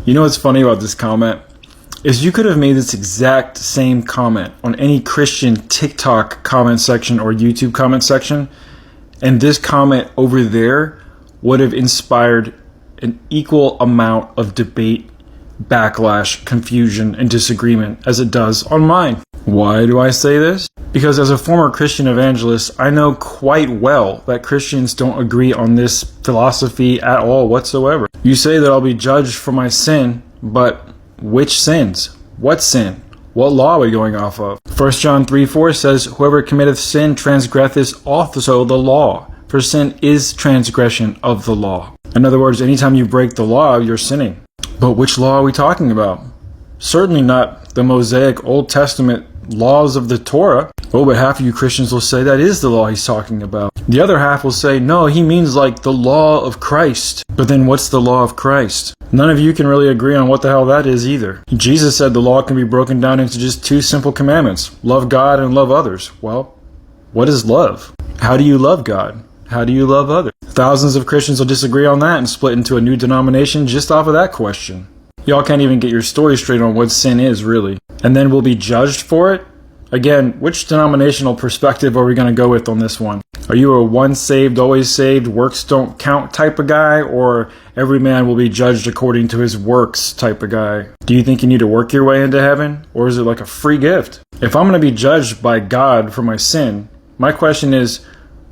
You know what's funny about this comment? Is you could have made this exact same comment on any Christian TikTok comment section or YouTube comment section, and this comment over there would have inspired an equal amount of debate, backlash, confusion, and disagreement as it does on mine. Why do I say this? Because as a former Christian evangelist, I know quite well that Christians don't agree on this philosophy at all whatsoever. You say that I'll be judged for my sin, but which sins? What sin? What law are we going off of? 1 John 3:4 says, "Whoever committeth sin transgresseth also the law, for sin is transgression of the law." In other words, anytime you break the law, you're sinning. But which law are we talking about? Certainly not the Mosaic Old Testament laws of the Torah. Oh, but half of you Christians will say that is the law he's talking about. The other half will say, no, he means like the law of Christ. But then what's the law of Christ? None of you can really agree on what the hell that is either. Jesus said the law can be broken down into just two simple commandments: love God and love others. Well, what is love? How do you love God? How do you love others? Thousands of Christians will disagree on that and split into a new denomination just off of that question. Y'all can't even get your story straight on what sin is, really. And then we'll be judged for it? Again, which denominational perspective are we going to go with on this one? Are you a once saved, always saved, works don't count type of guy, or every man will be judged according to his works type of guy? Do you think you need to work your way into heaven, or is it like a free gift? If I'm going to be judged by God for my sin, my question is,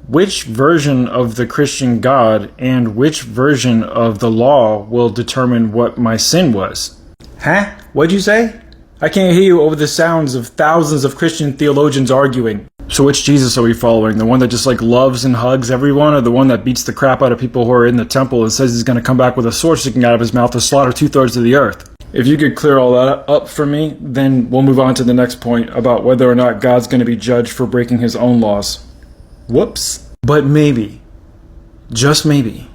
which version of the Christian God and which version of the law will determine what my sin was? Huh? What'd you say? I can't hear you over the sounds of thousands of Christian theologians arguing. So which Jesus are we following? The one that just loves and hugs everyone, or the one that beats the crap out of people who are in the temple and says he's going to come back with a sword sticking out of his mouth to slaughter 2/3 of the earth? If you could clear all that up for me, then we'll move on to the next point about whether or not God's going to be judged for breaking his own laws. Whoops. But maybe, just maybe,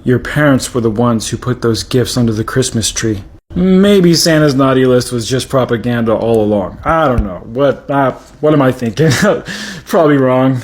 your parents were the ones who put those gifts under the Christmas tree. Maybe Santa's naughty list was just propaganda all along. I don't know. What am I thinking? Probably wrong.